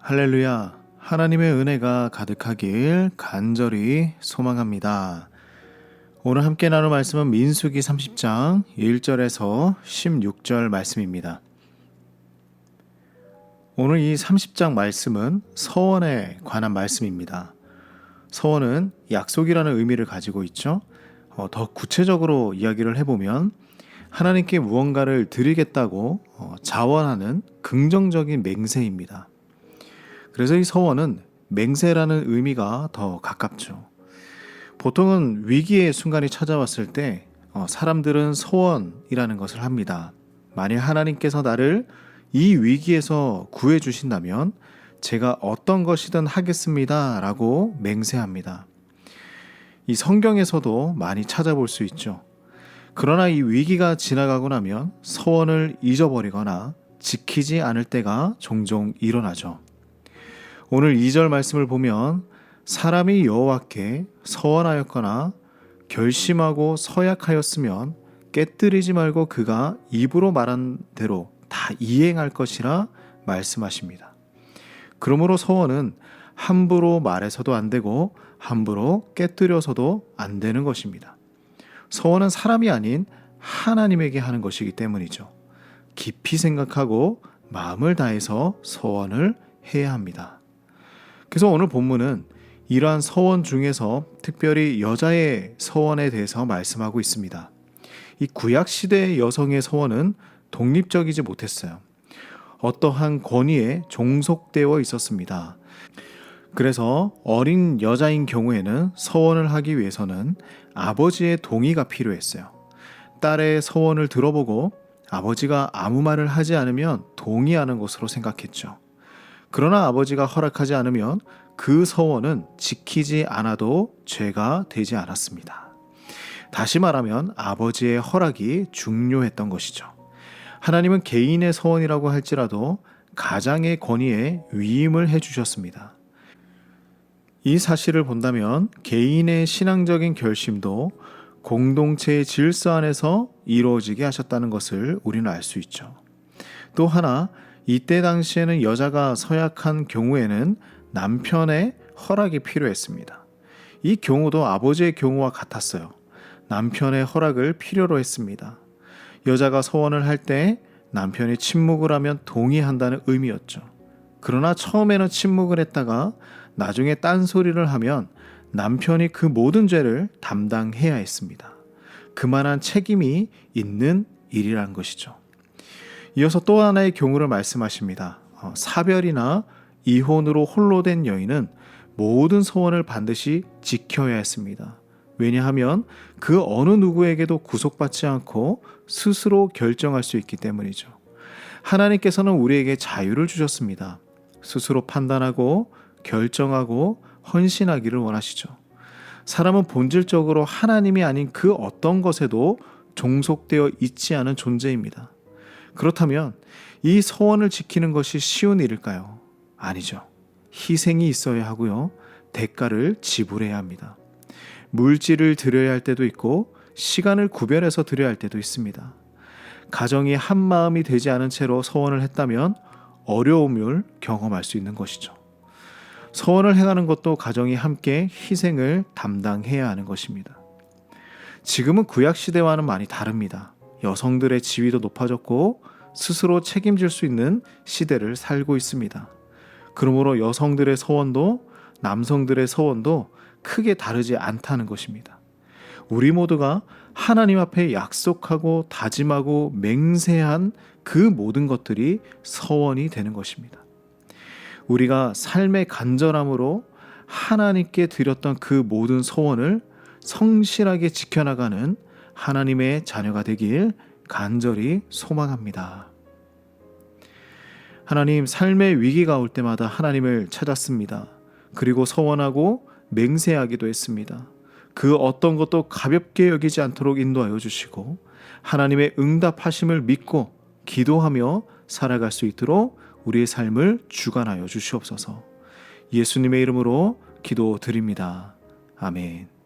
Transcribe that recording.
할렐루야. 하나님의 은혜가 가득하길 간절히 소망합니다. 오늘 함께 나눌 말씀은 민수기 30장 1절에서 16절 말씀입니다. 오늘 이 30장 말씀은 서원에 관한 말씀입니다. 서원은 약속이라는 의미를 가지고 있죠. 더 구체적으로 이야기를 해보면 하나님께 무언가를 드리겠다고 자원하는 긍정적인 맹세입니다. 그래서 이 서원은 맹세라는 의미가 더 가깝죠. 보통은 위기의 순간이 찾아왔을 때 사람들은 서원이라는 것을 합니다. 만일 하나님께서 나를 이 위기에서 구해주신다면 제가 어떤 것이든 하겠습니다 라고 맹세합니다. 이 성경에서도 많이 찾아볼 수 있죠. 그러나 이 위기가 지나가고 나면 서원을 잊어버리거나 지키지 않을 때가 종종 일어나죠. 오늘 2절 말씀을 보면 사람이 여호와께 서원하였거나 결심하고 서약하였으면 깨뜨리지 말고 그가 입으로 말한 대로 다 이행할 것이라 말씀하십니다. 그러므로 서원은 함부로 말해서도 안 되고 함부로 깨뜨려서도 안 되는 것입니다. 서원은 사람이 아닌 하나님에게 하는 것이기 때문이죠. 깊이 생각하고 마음을 다해서 서원을 해야 합니다. 그래서 오늘 본문은 이러한 서원 중에서 특별히 여자의 서원에 대해서 말씀하고 있습니다. 이 구약시대의 여성의 서원은 독립적이지 못했어요. 어떠한 권위에 종속되어 있었습니다. 그래서 어린 여자인 경우에는 서원을 하기 위해서는 아버지의 동의가 필요했어요. 딸의 서원을 들어보고 아버지가 아무 말을 하지 않으면 동의하는 것으로 생각했죠. 그러나 아버지가 허락하지 않으면 그 서원은 지키지 않아도 죄가 되지 않았습니다. 다시 말하면 아버지의 허락이 중요했던 것이죠. 하나님은 개인의 서원이라고 할지라도 가장의 권위에 위임을 해주셨습니다. 이 사실을 본다면 개인의 신앙적인 결심도 공동체의 질서 안에서 이루어지게 하셨다는 것을 우리는 알 수 있죠. 또 하나, 이때 당시에는 여자가 서약한 경우에는 남편의 허락이 필요했습니다. 이 경우도 아버지의 경우와 같았어요. 남편의 허락을 필요로 했습니다. 여자가 서원을 할 때 남편이 침묵을 하면 동의한다는 의미였죠. 그러나 처음에는 침묵을 했다가 나중에 딴소리를 하면 남편이 그 모든 죄를 담당해야 했습니다. 그만한 책임이 있는 일이란 것이죠. 이어서 또 하나의 경우를 말씀하십니다. 사별이나 이혼으로 홀로 된 여인은 모든 서원을 반드시 지켜야 했습니다. 왜냐하면 그 어느 누구에게도 구속받지 않고 스스로 결정할 수 있기 때문이죠. 하나님께서는 우리에게 자유를 주셨습니다. 스스로 판단하고 결정하고 헌신하기를 원하시죠. 사람은 본질적으로 하나님이 아닌 그 어떤 것에도 종속되어 있지 않은 존재입니다. 그렇다면 이 서원을 지키는 것이 쉬운 일일까요? 아니죠. 희생이 있어야 하고요. 대가를 지불해야 합니다. 물질을 드려야 할 때도 있고 시간을 구별해서 드려야 할 때도 있습니다. 가정이 한 마음이 되지 않은 채로 서원을 했다면 어려움을 경험할 수 있는 것이죠. 서원을 행하는 것도 가정이 함께 희생을 담당해야 하는 것입니다. 지금은 구약시대와는 많이 다릅니다. 여성들의 지위도 높아졌고 스스로 책임질 수 있는 시대를 살고 있습니다. 그러므로 여성들의 서원도 남성들의 서원도 크게 다르지 않다는 것입니다. 우리 모두가 하나님 앞에 약속하고 다짐하고 맹세한 그 모든 것들이 서원이 되는 것입니다. 우리가 삶의 간절함으로 하나님께 드렸던 그 모든 서원을 성실하게 지켜나가는 하나님의 자녀가 되길 간절히 소망합니다. 하나님, 삶의 위기가 올 때마다 하나님을 찾았습니다. 그리고 서원하고 맹세하기도 했습니다. 그 어떤 것도 가볍게 여기지 않도록 인도하여 주시고 하나님의 응답하심을 믿고 기도하며 살아갈 수 있도록 우리의 삶을 주관하여 주시옵소서. 예수님의 이름으로 기도드립니다. 아멘.